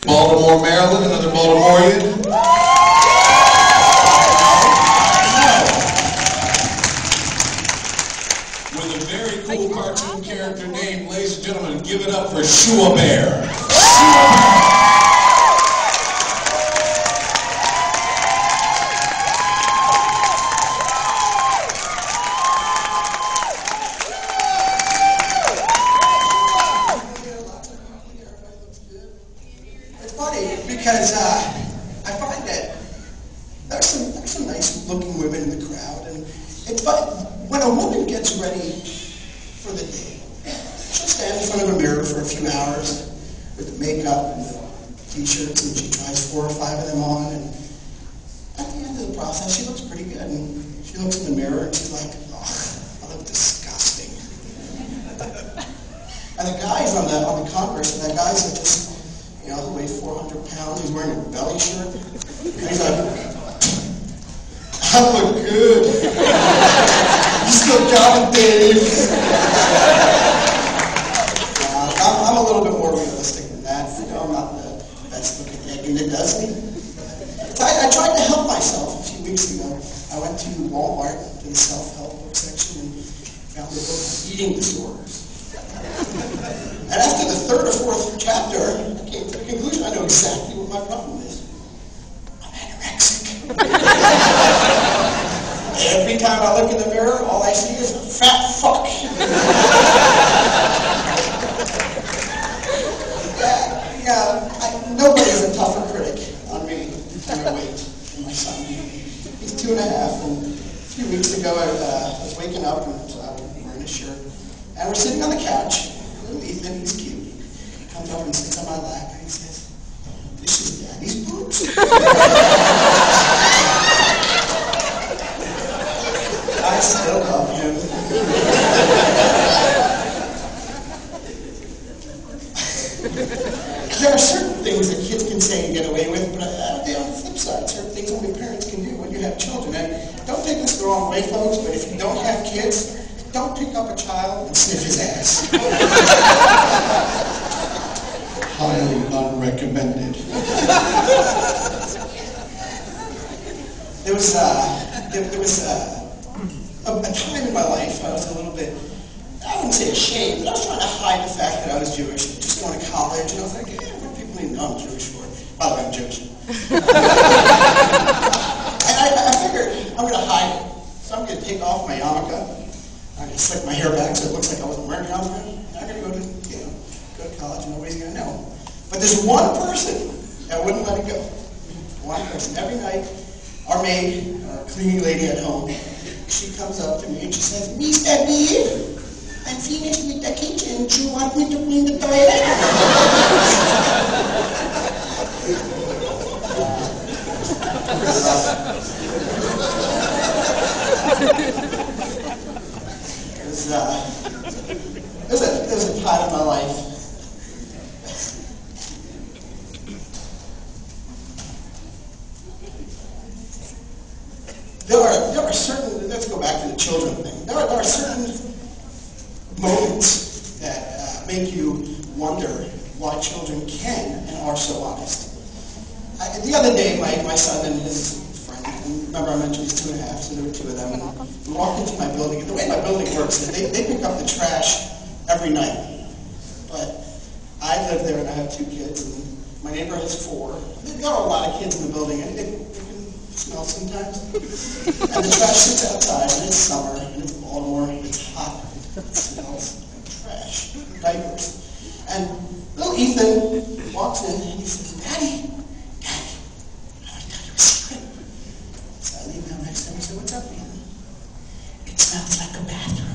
Baltimore, Maryland, another Baltimorean. With a very cool cartoon character name, ladies and gentlemen, give it up for Shua Bear. It's funny because I find that there's some nice looking women in the crowd, and it's funny when a woman gets ready for the day, she'll stand in front of a mirror for a few hours with the makeup and the t-shirts, and she tries 4 or 5 of them on, and at the end of the process she looks pretty good, and she looks in the mirror and she's like, oh, I look disgusting. And the guys on the converse, and that guys are just, who weighs 400 pounds, he's wearing a belly shirt. And he's like, I look good. You still got it, Dave. I'm a little bit more realistic than that. I'm not the best looking egg in the dozen. I tried to help myself a few weeks ago. I went to Walmart, to the self-help book section, and found a book on eating disorders. And after the 3rd or 4th chapter, I came to the conclusion I know exactly what my problem is. I'm anorexic. Every time I look in the mirror, all I see is a fat fuck. Nobody's a tougher critic on me than my weight and my son. He's 2 and a half, and a few weeks ago I was waking up and I was wearing a shirt, and we're sitting on the couch. Ethan, he's cute. He comes up and sits on my lap and he says, this is Daddy's boobs. I still love him. There are certain things that kids can say and get away with, but on the flip side, certain things only parents can do when you have children. And don't take this the wrong way, folks, but if you don't have kids, don't pick up a child and sniff his ass. Highly unrecommended. There was a time in my life I was a little bit, I wouldn't say ashamed, but I was trying to hide the fact that I was Jewish. Just going to college, and I was like, what do people even know I'm Jewish for? By the way, I'm Jewish. And I figured I'm going to hide it. So I'm going to take off my yarmulke. I'm going to slick my hair back so it looks like I wasn't wearing a yarmulke. I'm going to go to college and nobody's going to know. But there's one person that wouldn't let it go. One person. Every night, our maid, our cleaning lady at home, she comes up to me and she says, Mr. B, I'm finished with the kitchen. Do you want me to clean the toilet? There's a time in my life there are certain, let's go back to the children thing, there are certain moments that make you wonder why children can and are so honest. The other day, my son and his friend, and remember I mentioned he's 2 and a half, so there were 2 of them, and we walked into my building, and the way my building works is they pick up the trash every night. But I live there and I have 2 kids, and my neighbor has 4. There are a lot of kids in the building, and it can smell sometimes. And the trash sits outside, and it's summer, and it's Baltimore, it's hot, it smells like trash, diapers. And little Ethan walks in and he says, Daddy, I want to tell you a secret. So I lean down next to him and say, what's up, Ethan? It smells like a bathroom.